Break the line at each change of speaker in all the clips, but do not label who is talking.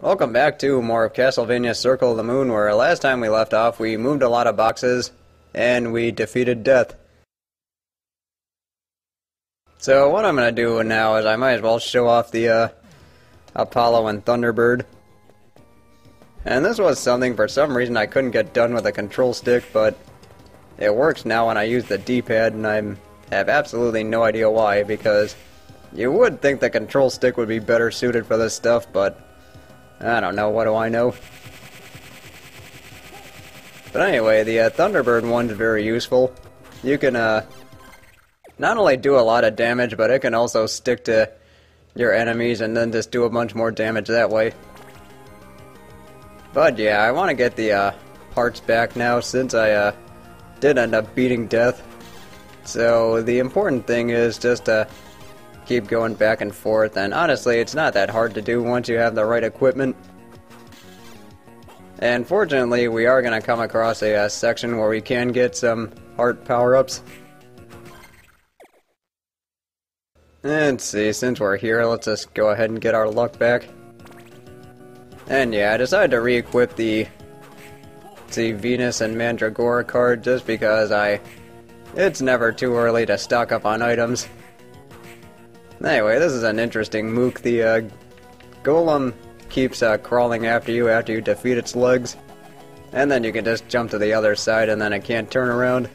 Welcome back to more of Castlevania Circle of the Moon, where last time we left off we moved a lot of boxes and we defeated death. So what I'm going to do now is I might as well show off the Apollo and Thunderbird. And this was something for some reason I couldn't get done with a control stick, but it works now when I use the D-pad, and I have absolutely no idea why, because you would think the control stick would be better suited for this stuff, but I don't know, what do I know? But anyway, the Thunderbird one's very useful. You can not only do a lot of damage, but it can also stick to your enemies and then just do a bunch more damage that way. But yeah, I want to get the parts back now since I did end up beating death. So the important thing is just to keep going back and forth, and honestly it's not that hard to do once you have the right equipment. And fortunately we are going to come across a section where we can get some heart power-ups. And let's see, since we're here, let's just go ahead and get our luck back. And yeah, I decided to re-equip the Venus and Mandragora card just because it's never too early to stock up on items. Anyway, this is an interesting mook. The golem keeps crawling after you defeat its legs, and then you can just jump to the other side and then it can't turn around.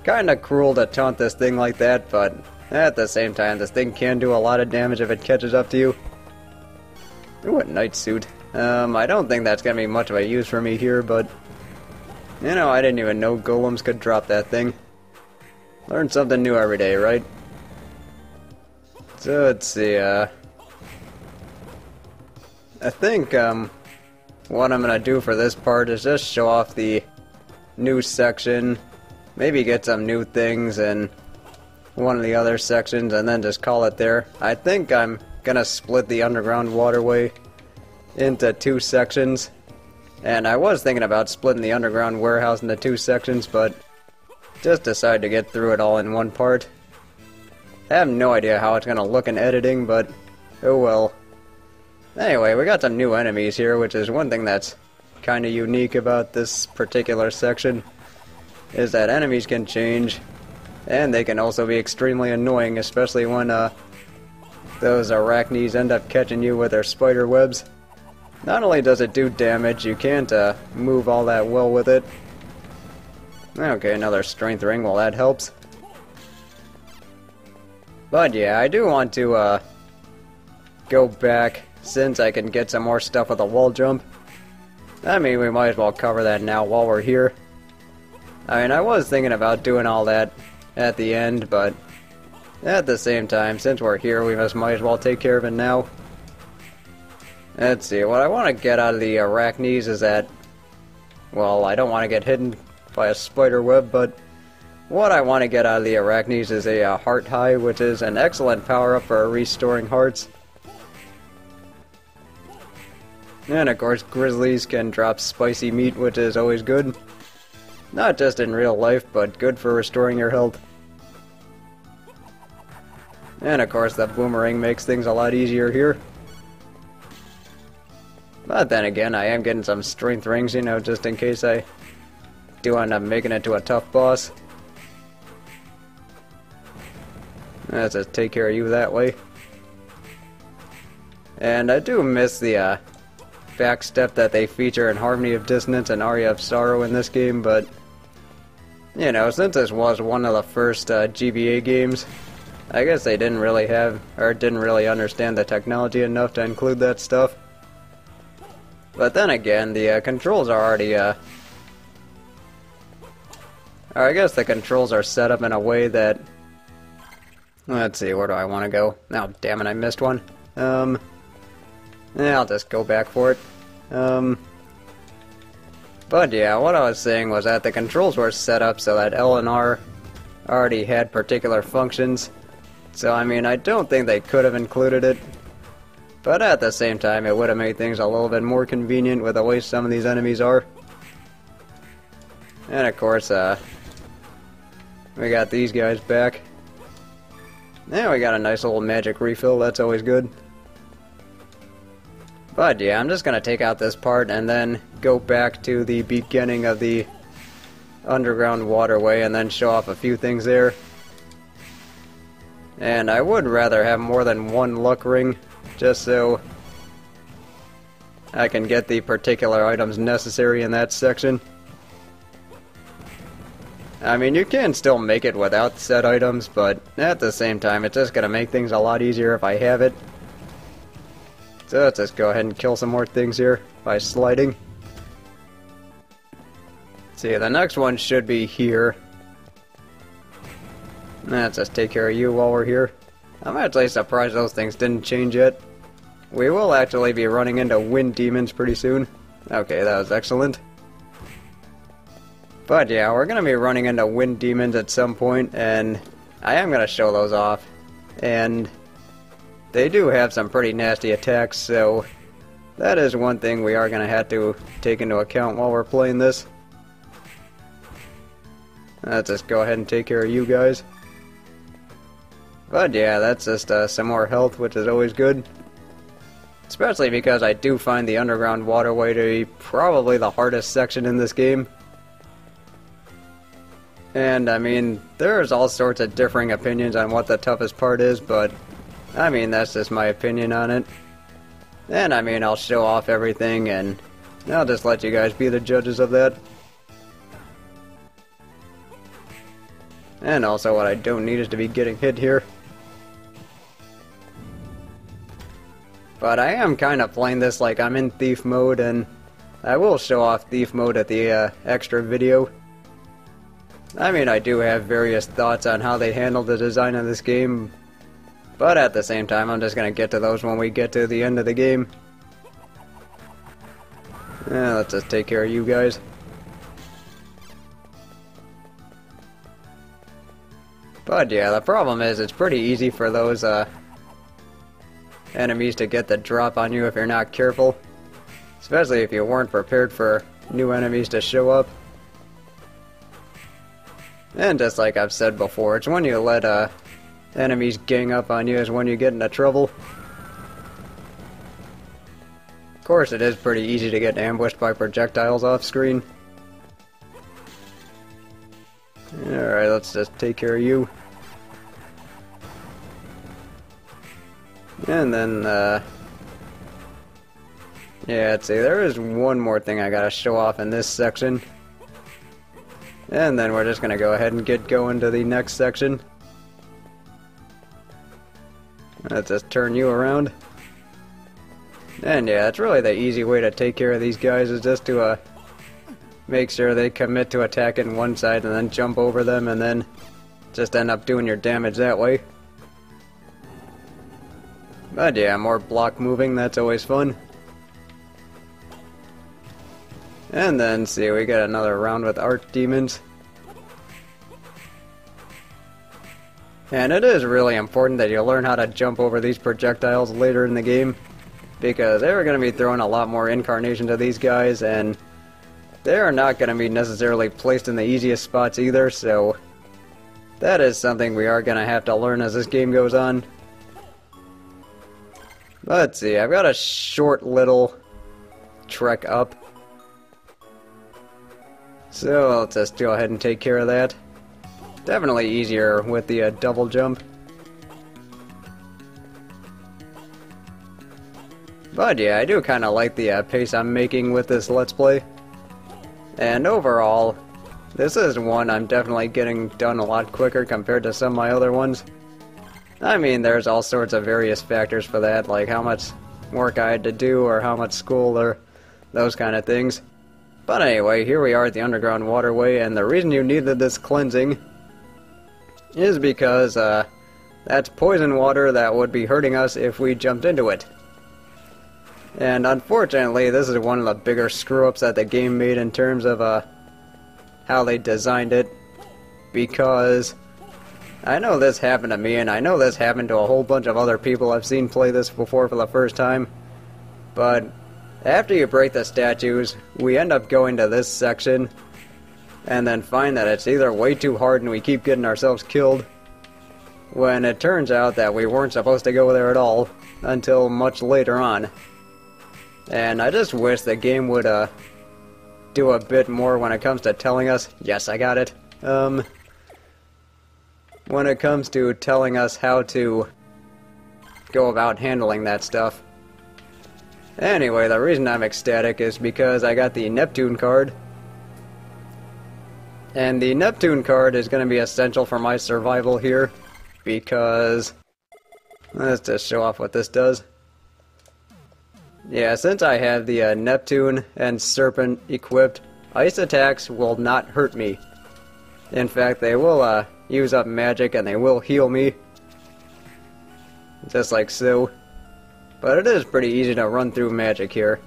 Kinda cruel to taunt this thing like that, but at the same time this thing can do a lot of damage if it catches up to you. Ooh, a night suit. I don't think that's gonna be much of a use for me here, but you know, I didn't even know golems could drop that thing. Learn something new every day, right? So let's see, I think what I'm gonna do for this part is just show off the new section, maybe get some new things in one of the other sections, and then just call it there. I think I'm gonna split the underground waterway into two sections, and I was thinking about splitting the underground warehouse into two sections, but just decided to get through it all in one part. I have no idea how it's gonna look in editing, but oh well. Anyway, we got some new enemies here, which is one thing that's kinda unique about this particular section, is that enemies can change, and they can also be extremely annoying, especially when those arachnes end up catching you with their spider webs. Not only does it do damage, you can't move all that well with it. Okay, another strength ring, well that helps. But yeah, I do want to go back since I can get some more stuff with a wall jump. I mean, we might as well cover that now while we're here. I mean, I was thinking about doing all that at the end, but at the same time, since we're here, we might as well take care of it now. Let's see, what I want to get out of the arachnes is that, well, I don't want to get hidden by a spider web, but what I want to get out of the arachnes is a heart high, which is an excellent power-up for restoring hearts. And of course, grizzlies can drop spicy meat, which is always good. Not just in real life, but good for restoring your health. And of course, the boomerang makes things a lot easier here. But then again, I am getting some strength rings, you know, just in case I do end up making it to a tough boss. Let's just take care of you that way. And I do miss the backstep that they feature in Harmony of Dissonance and Aria of Sorrow in this game, but you know, since this was one of the first GBA games, I guess they didn't really have, or didn't really understand the technology enough to include that stuff. But then again, the controls are already, or I guess the controls are set up in a way that, let's see, where do I want to go? Oh, damn it, I missed one. Yeah, I'll just go back for it. But yeah, what I was saying was that the controls were set up so that L and R already had particular functions. So, I mean, I don't think they could have included it. But at the same time, it would have made things a little bit more convenient with the way some of these enemies are. And of course, we got these guys back. Now we got a nice little magic refill, that's always good. But yeah, I'm just gonna take out this part and then go back to the beginning of the underground waterway and then show off a few things there. And I would rather have more than one luck ring, just so I can get the particular items necessary in that section. I mean, you can still make it without said items, but at the same time, it's just gonna make things a lot easier if I have it. So let's just go ahead and kill some more things here by sliding. See, the next one should be here. Let's just take care of you while we're here. I'm actually surprised those things didn't change yet. We will actually be running into wind demons pretty soon. Okay, that was excellent. But yeah, we're going to be running into wind demons at some point, and I am going to show those off. And they do have some pretty nasty attacks, so that is one thing we are going to have to take into account while we're playing this. Let's just go ahead and take care of you guys. But yeah, that's just some more health, which is always good. Especially because I do find the underground waterway to be probably the hardest section in this game. And I mean, there's all sorts of differing opinions on what the toughest part is, but I mean, that's just my opinion on it. And I mean, I'll show off everything and I'll just let you guys be the judges of that. And also what I don't need is to be getting hit here. But I am kind of playing this like I'm in thief mode, and I will show off thief mode at the extra video. I mean, I do have various thoughts on how they handle the design of this game, but at the same time, I'm just going to get to those when we get to the end of the game. Let's just take care of you guys. But yeah, the problem is it's pretty easy for those enemies to get the drop on you if you're not careful. Especially if you weren't prepared for new enemies to show up. And just like I've said before, it's when you let enemies gang up on you is when you get into trouble. Of course, it is pretty easy to get ambushed by projectiles off screen. Alright, let's just take care of you. And then, yeah, let's see, there is one more thing I gotta show off in this section. And then we're just gonna go ahead and get going to the next section. Let's just turn you around. And yeah, that's really the easy way to take care of these guys, is just to, make sure they commit to attacking one side and then jump over them and then just end up doing your damage that way. But yeah, more block moving, that's always fun. And then, see, we got another round with Arch Demons. And it is really important that you learn how to jump over these projectiles later in the game, because they're going to be throwing a lot more incarnations of these guys, and they are not going to be necessarily placed in the easiest spots either, so that is something we are going to have to learn as this game goes on. Let's see, I've got a short little trek up. So let's just go ahead and take care of that. Definitely easier with the double jump. But yeah, I do kind of like the pace I'm making with this Let's Play. And overall, this is one I'm definitely getting done a lot quicker compared to some of my other ones. I mean, there's all sorts of various factors for that, like how much work I had to do or how much school or those kind of things. But anyway, here we are at the underground waterway, and the reason you needed this cleansing is because that's poison water that would be hurting us if we jumped into it. And unfortunately, this is one of the bigger screw-ups that the game made in terms of how they designed it, because I know this happened to me, and I know this happened to a whole bunch of other people I've seen play this before for the first time, but after you break the statues, we end up going to this section, and then find that it's either way too hard and we keep getting ourselves killed, when it turns out that we weren't supposed to go there at all, until much later on. And I just wish the game would do a bit more when it comes to telling us, yes, I got it, when it comes to telling us how to go about handling that stuff. Anyway, the reason I'm ecstatic is because I got the Neptune card. And the Neptune card is going to be essential for my survival here, because let's just show off what this does. Yeah, since I have the Neptune and Serpent equipped, ice attacks will not hurt me. In fact, they will use up magic and they will heal me, just like so. But it is pretty easy to run through magic here.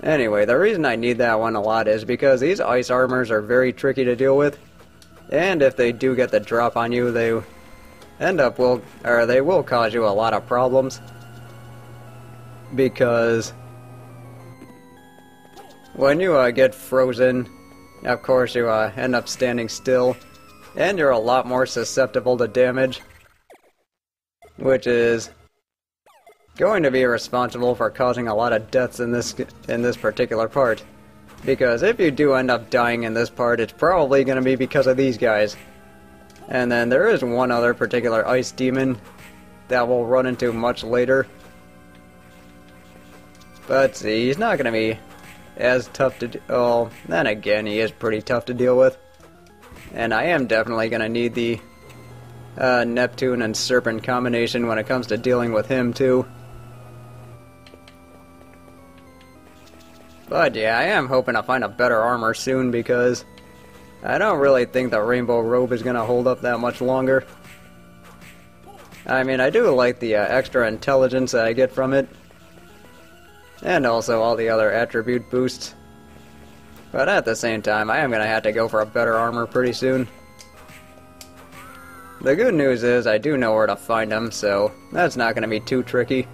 Anyway, the reason I need that one a lot is because these ice armors are very tricky to deal with, and if they do get the drop on you, they will cause you a lot of problems, because when you get frozen, of course you end up standing still, and you're a lot more susceptible to damage, which is going to be responsible for causing a lot of deaths in this particular part. Because if you do end up dying in this part, it's probably going to be because of these guys. And then there is one other particular ice demon that we'll run into much later. But see, he's not going to be as tough to oh, then again, he is pretty tough to deal with. And I am definitely going to need the Neptune and Serpent combination when it comes to dealing with him too. But yeah, I am hoping to find a better armor soon, because I don't really think the Rainbow Robe is going to hold up that much longer. I mean, I do like the extra intelligence that I get from it, and also all the other attribute boosts. But at the same time, I am going to have to go for a better armor pretty soon. The good news is I do know where to find them, so that's not going to be too tricky.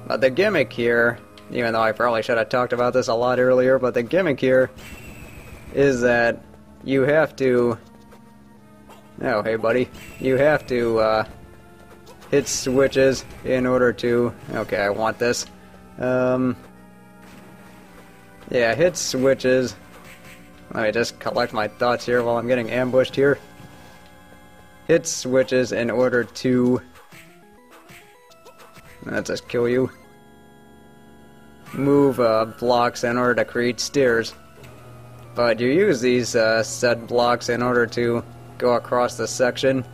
But the gimmick here, even though I probably should have talked about this a lot earlier, but the gimmick here is that you have to... Oh, hey buddy. You have to hit switches in order to... Okay, I want this. Yeah, hit switches. Let me just collect my thoughts here while I'm getting ambushed here. Hit switches in order to... Let's just kill you. Move blocks in order to create stairs. But you use these said blocks in order to go across the section.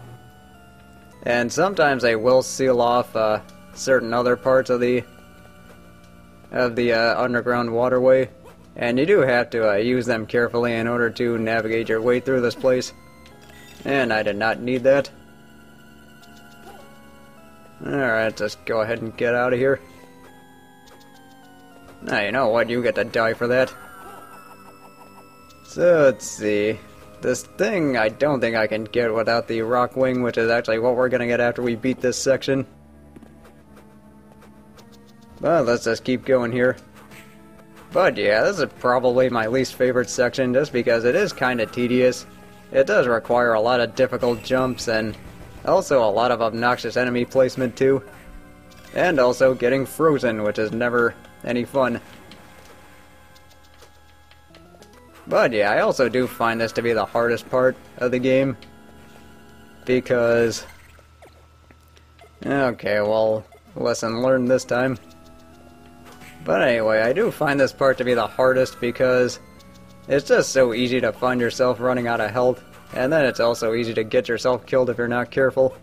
And sometimes they will seal off certain other parts of the underground waterway. And you do have to use them carefully in order to navigate your way through this place. And I did not need that. Alright, just go ahead and get out of here. Now, you know what? You get to die for that. So, let's see. This thing, I don't think I can get without the rock wing, which is actually what we're gonna get after we beat this section. But let's just keep going here. But yeah, this is probably my least favorite section, just because it is kind of tedious. It does require a lot of difficult jumps, and also a lot of obnoxious enemy placement too. And also getting frozen, which is never any fun. But yeah, I also do find this to be the hardest part of the game, because... Okay, well, lesson learned this time. But anyway, I do find this part to be the hardest because it's just so easy to find yourself running out of health, and then it's also easy to get yourself killed if you're not careful.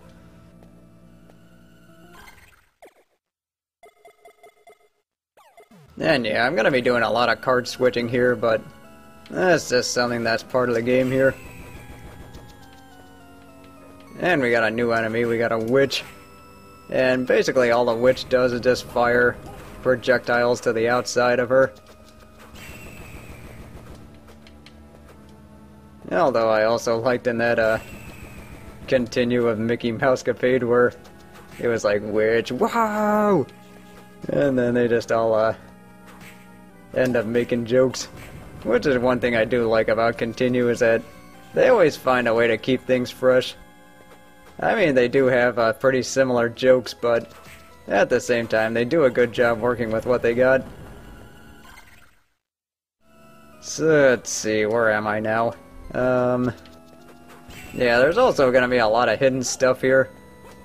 And yeah, I'm gonna be doing a lot of card switching here, but that's just something that's part of the game here. And we got a new enemy, we got a witch. And basically all the witch does is just fire projectiles to the outside of her. Although I also liked in that continue of Mickey Mousecapade where it was like, witch, wow! And then they just all end up making jokes. Which is one thing I do like about continue, is that they always find a way to keep things fresh. I mean, they do have pretty similar jokes, but at the same time, they do a good job working with what they got. So, let's see, where am I now? Yeah, there's also going to be a lot of hidden stuff here.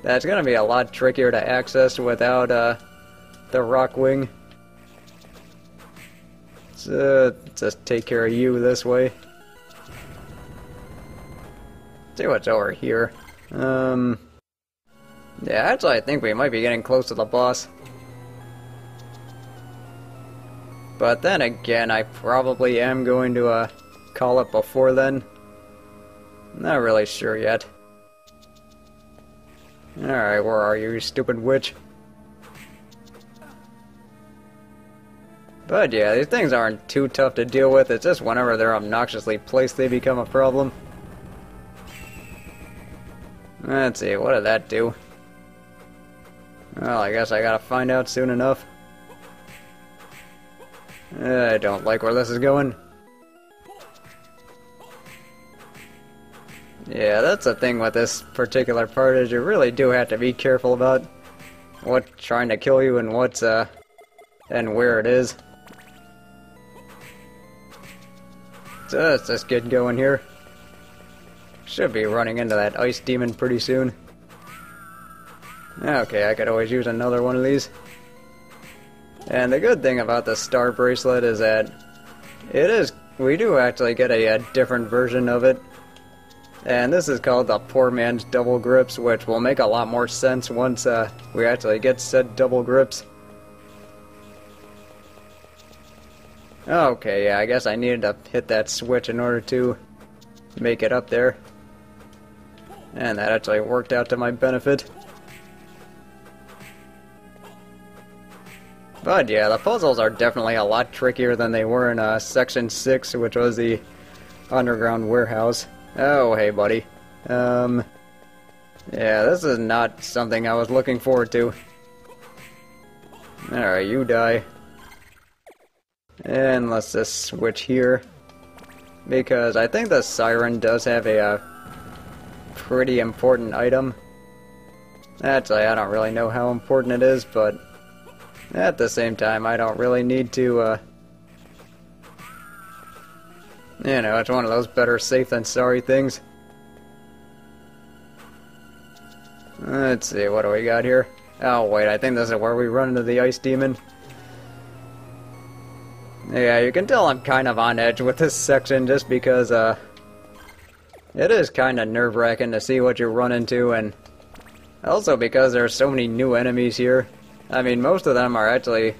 That's going to be a lot trickier to access without, the rock wing. So, just take care of you this way. See what's over here. Yeah, actually I think we might be getting close to the boss. But then again, I probably am going to, call it before then. Not really sure yet. Alright, where are you stupid witch? But yeah, these things aren't too tough to deal with, it's just whenever they're obnoxiously placed they become a problem. Let's see, what did that do? Well, I guess I gotta find out soon enough. I don't like where this is going. Yeah, that's the thing with this particular part, is you really do have to be careful about what's trying to kill you and what's, and where it is. So let's just get going here. Should be running into that ice demon pretty soon. Okay, I could always use another one of these. And the good thing about the star bracelet is that we do actually get a different version of it. And this is called the poor man's double grips, which will make a lot more sense once we actually get said double grips. Okay, yeah, I guess I needed to hit that switch in order to make it up there. And that actually worked out to my benefit. But yeah, the puzzles are definitely a lot trickier than they were in Section 6, which was the underground warehouse. Oh, hey buddy. Yeah, this is not something I was looking forward to. Alright, you die. And let's just switch here. Because I think the siren does have a pretty important item. Actually, I don't really know how important it is, but at the same time, I don't really need to, you know, it's one of those better safe than sorry things. Let's see, what do we got here? Oh, wait, I think this is where we run into the ice demon. Yeah, you can tell I'm kind of on edge with this section just because, it is kind of nerve-wracking to see what you run into, and also because there are so many new enemies here. I mean, most of them are actually,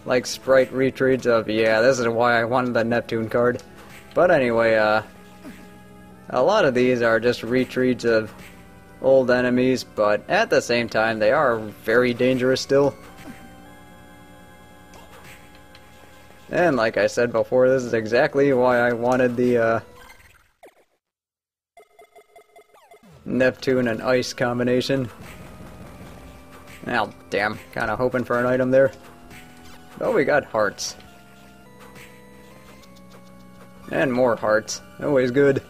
like, sprite retreats of, yeah, this is why I wanted the Neptune card. But anyway, a lot of these are just retreats of old enemies, but at the same time, they are very dangerous still. And like I said before, this is exactly why I wanted the, Neptune and Ice combination. Oh, damn. Kinda hoping for an item there. Oh, we got hearts. And more hearts. Always good.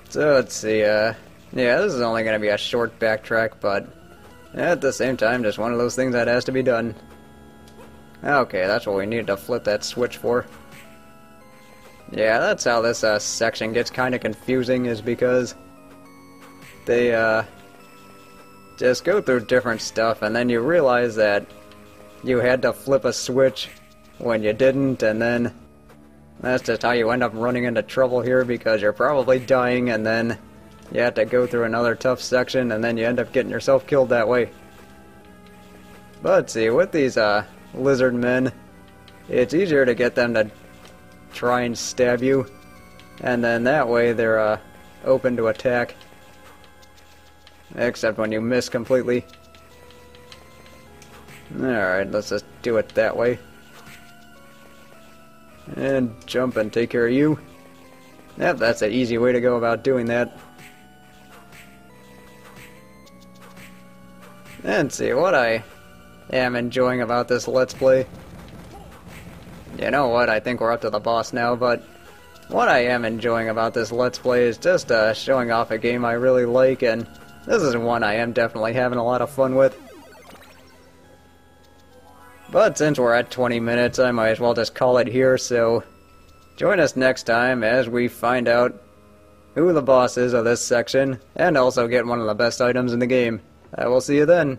So, let's see, yeah, this is only gonna be a short backtrack, but at the same time, just one of those things that has to be done. Okay, that's what we need to flip that switch for. Yeah, that's how this, section gets kinda confusing, is because they, just go through different stuff, and then you realize that you had to flip a switch when you didn't, and then that's just how you end up running into trouble here, because you're probably dying, and then you have to go through another tough section, and then you end up getting yourself killed that way. But see, with these, lizard men, it's easier to get them to try and stab you, and then that way they're, open to attack. Except when you miss completely. Alright, let's just do it that way. And jump and take care of you. Yep, that's an easy way to go about doing that. And see, what I am enjoying about this Let's Play. You know what, I think we're up to the boss now, but what I am enjoying about this Let's Play is just showing off a game I really like, and this is one I am definitely having a lot of fun with. But since we're at 20 minutes, I might as well just call it here, so join us next time as we find out who the boss is of this section, and also get one of the best items in the game. I will see you then.